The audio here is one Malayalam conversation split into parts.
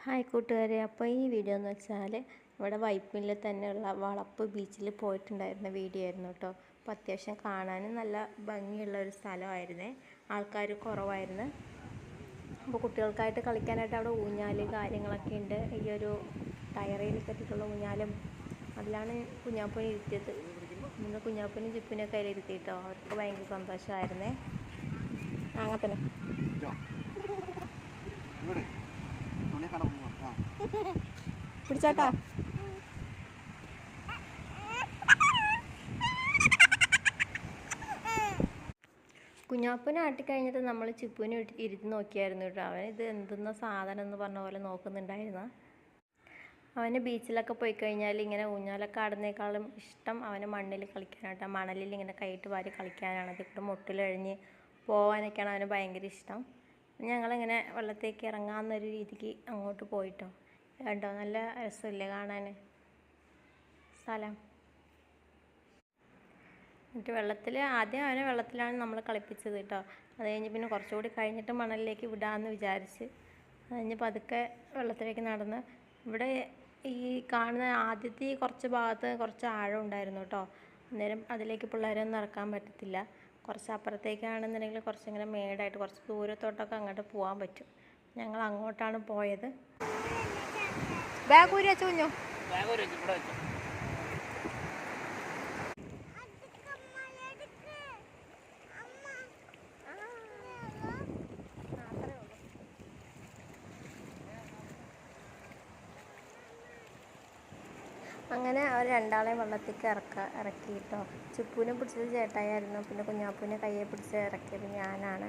ഹായ് കൂട്ടുകാരെ, അപ്പോൾ ഈ വീഡിയോ എന്ന് വെച്ചാൽ ഇവിടെ വൈപ്പിനിൽ തന്നെയുള്ള വളപ്പ് ബീച്ചിൽ പോയിട്ടുണ്ടായിരുന്ന വീഡിയോ ആയിരുന്നു കേട്ടോ. അപ്പോൾ അത്യാവശ്യം കാണാനും നല്ല ഭംഗിയുള്ള ഒരു സ്ഥലമായിരുന്നേ, ആൾക്കാർ കുറവായിരുന്നു. അപ്പോൾ കുട്ടികൾക്കായിട്ട് കളിക്കാനായിട്ട് അവിടെ ഊഞ്ഞാൽ കാര്യങ്ങളൊക്കെ ഉണ്ട്. ഈ ഒരു ടയറിൽ കെട്ടിയിട്ടുള്ള ഊഞ്ഞാലും അതിലാണ് കുഞ്ഞാപ്പൂനെ ഇരുത്തിയത്. ഇന്ന് കുഞ്ഞാപ്പൂനും ജിപ്പിനൊക്കെ അതിൽ ഇരുത്തിയിട്ടോ. അവർക്ക് ഭയങ്കര സന്തോഷമായിരുന്നേ. അങ്ങനെ തന്നെ പിടിച്ചാട്ടാ. കുഞ്ഞാപ്പൂനെ ആട്ടിക്കഴിഞ്ഞിട്ട് നമ്മൾ ചിപ്പുവിനെ ഇരുത്തി നോക്കിയായിരുന്നു കേട്ടോ. അവൻ ഇത് എന്തെന്ന സാധനം എന്ന് പറഞ്ഞ പോലെ നോക്കുന്നുണ്ടായിരുന്നു. അവന് ബീച്ചിലൊക്കെ പോയി കഴിഞ്ഞാൽ ഇങ്ങനെ ഊഞ്ഞാലൊക്കെ ആടുന്നേക്കാളും ഇഷ്ടം അവന് മണ്ണിൽ കളിക്കാനായിട്ട്, മണലിൽ ഇങ്ങനെ കൈയിട്ട് വാരി കളിക്കാനാണ്. അതിക്കൂടെ മുട്ടിലഴിഞ്ഞ് പോകാനൊക്കെയാണ് അവന് ഭയങ്കര ഇഷ്ടം. ഞങ്ങളിങ്ങനെ വെള്ളത്തേക്ക് ഇറങ്ങാമെന്നൊരു രീതിക്ക് അങ്ങോട്ട് പോയിട്ടോ. കണ്ടോ, നല്ല രസമില്ലേ കാണാൻ സ്ഥലം. എന്നിട്ട് ആദ്യം അവനെ വെള്ളത്തിലാണ് നമ്മൾ കളിപ്പിച്ചത് കേട്ടോ. അത് കഴിഞ്ഞ് പിന്നെ കുറച്ചുകൂടി കഴിഞ്ഞിട്ട് മണലിലേക്ക് വിടാമെന്ന് വിചാരിച്ച് അത് കഴിഞ്ഞ് പതുക്കെ വെള്ളത്തിലേക്ക് നടന്ന് ഇവിടെ ഈ കാണുന്ന ആദ്യത്തെ കുറച്ച് ഭാഗത്ത് കുറച്ച് ആഴം ഉണ്ടായിരുന്നു കേട്ടോ. അന്നേരം അതിലേക്ക് പിള്ളേരൊന്നും ഇറക്കാൻ പറ്റത്തില്ല. കുറച്ച് അപ്പുറത്തേക്കാണെന്നുണ്ടെങ്കിൽ കുറച്ചിങ്ങനെ മേടായിട്ട് കുറച്ച് ദൂരത്തോട്ടൊക്കെ അങ്ങോട്ട് പോകാൻ പറ്റും. ഞങ്ങൾ അങ്ങോട്ടാണ് പോയത്. ബാഗ് ഊരി വെച്ചു കുഞ്ഞു. അങ്ങനെ അവർ രണ്ടാളെയും വെള്ളത്തേക്ക് ഇറക്കി കേട്ടോ. ചിപ്പൂനെ പിടിച്ചത് ചേട്ടായിരുന്നു, പിന്നെ കുഞ്ഞാപ്പൂനെ കയ്യെ പിടിച്ച് ഇറക്കിയത് ഞാനാണ്.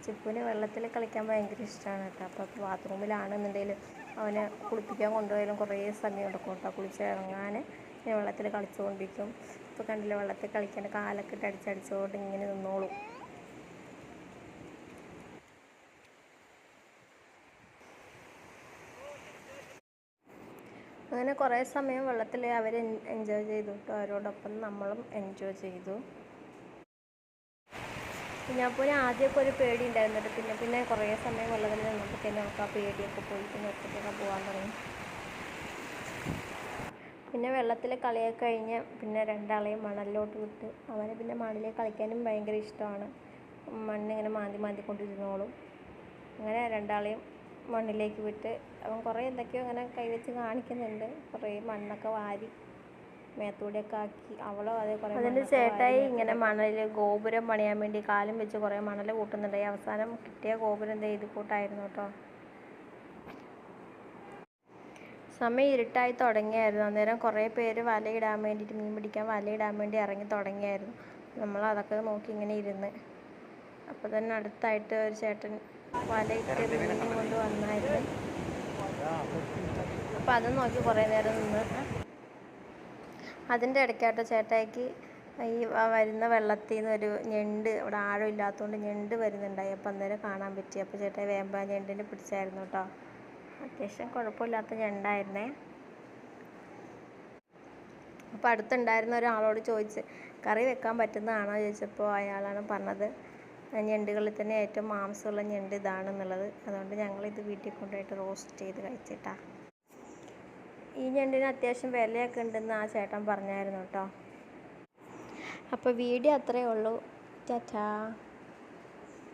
ചിപ്പൂന് വെള്ളത്തിൽ കളിക്കാൻ ഭയങ്കര ഇഷ്ടമാണ് കേട്ടോ. അപ്പോൾ ബാത്റൂമിലാണെന്നുണ്ടെങ്കിലും അവനെ കുളിപ്പിക്കാൻ കൊണ്ടുപോയാലും കുറേ സമയം എടുക്കും കേട്ടോ. കുളിച്ചിറങ്ങാൻ ഇങ്ങനെ വെള്ളത്തിൽ കളിച്ചുകൊണ്ടിരിക്കും. ഇപ്പോൾ കണ്ടില്ല, വെള്ളത്തിൽ കളിക്കാൻ കാലൊക്കെ ഇട്ട് അടിച്ചടിച്ചുകൊണ്ട് ഇങ്ങനെ നിന്നോളും. അങ്ങനെ കുറേ സമയം വെള്ളത്തിൽ അവർ എൻജോയ് ചെയ്തു കേട്ടോ. അവരോടൊപ്പം നമ്മളും എൻജോയ് ചെയ്തു. കുഞ്ഞാപ്പൂന് ആദ്യമൊക്കെ ഒരു പേടി ഉണ്ടായിരുന്നിട്ട് പിന്നെ കുറേ സമയം വെള്ളത്തിൽ നിന്നപ്പോൾ തന്നെ നമുക്ക് ആ പേടിയൊക്കെ പോയി. പിന്നെ ഒറ്റയ്ക്കൊക്കെ പോകാൻ തുടങ്ങി. പിന്നെ വെള്ളത്തിൽ കളിയൊക്കെ കഴിഞ്ഞ് പിന്നെ രണ്ടാളെയും മണലിലോട്ട് വിട്ട്. അവന് പിന്നെ മണ്ണിൽ കളിക്കാനും ഭയങ്കര ഇഷ്ടമാണ്. മണ്ണിങ്ങനെ മാന്തിക്കൊണ്ടിരുന്നോളും. അങ്ങനെ രണ്ടാളെയും മണ്ണിലേക്ക് വിട്ട് അവൻ കുറേ എന്തൊക്കെയോ അങ്ങനെ കൈവച്ച് കാണിക്കുന്നുണ്ട്. കുറേ മണ്ണൊക്കെ വാരി മേത്തൂടെയൊക്കെ ആക്കി. അവളോ അതേ കുറേ അതിൻ്റെ ചേട്ടായി ഇങ്ങനെ മണലിൽ ഗോപുരം പണിയാൻ വേണ്ടി കാലും വെച്ച് കുറേ മണൽ കൂട്ടുന്നുണ്ടായി. അവസാനം കിട്ടിയ ഗോപുരം ഇത് കൂട്ടായിരുന്നു കേട്ടോ. സമയം ഇരുട്ടായി തുടങ്ങിയായിരുന്നു. അന്നേരം കുറേ പേര് വലയിടാൻ വേണ്ടിയിട്ട്, മീൻ പിടിക്കാൻ വലയിടാൻ വേണ്ടി ഇറങ്ങി തുടങ്ങിയായിരുന്നു. നമ്മൾ അതൊക്കെ നോക്കി ഇങ്ങനെ ഇരുന്ന്. അപ്പോൾ തന്നെ അടുത്തായിട്ട് ഒരു ചേട്ടൻ വലയിട്ട് മീൻ കൊണ്ട് വന്നായിരുന്നു. അപ്പം അത് നോക്കി കുറേ നേരം നിന്ന്. അതിൻ്റെ ഇടയ്ക്കാട്ടോ ചേട്ടായിക്ക് ഈ വരുന്ന വെള്ളത്തിൽ നിന്ന് ഒരു ഞണ്ട്, അവിടെ ആഴം ഇല്ലാത്തതുകൊണ്ട് ഞണ്ട് വരുന്നുണ്ടായി. അപ്പം അന്നേരം കാണാൻ പറ്റി. അപ്പോൾ ചേട്ടായി വേമ്പ ഞണ്ടിനെ പിടിച്ചായിരുന്നു കേട്ടോ. അത്യാവശ്യം കുഴപ്പമില്ലാത്ത ഞണ്ടായിരുന്നേ. അപ്പോൾ അടുത്തുണ്ടായിരുന്ന ഒരാളോട് ചോദിച്ച് കറി വെക്കാൻ പറ്റുന്നതാണോ ചോദിച്ചപ്പോൾ അയാളാണ് പറഞ്ഞത് ഞണ്ടുകളിൽ തന്നെ ഏറ്റവും മാംസമുള്ള ഞണ്ട് ഇതാണെന്നുള്ളത്. അതുകൊണ്ട് ഞങ്ങളിത് വീട്ടിൽ കൊണ്ടുപോയിട്ട് റോസ്റ്റ് ചെയ്ത് കഴിച്ചിട്ടാ. ഈ ഞണ്ടിന് അത്യാവശ്യം വിലയൊക്കെ ഉണ്ടെന്ന് ആ ചേട്ടൻ പറഞ്ഞായിരുന്നു കേട്ടോ. അപ്പോൾ വീഡിയോ അത്രയേ ഉള്ളൂ. ടാറ്റാ.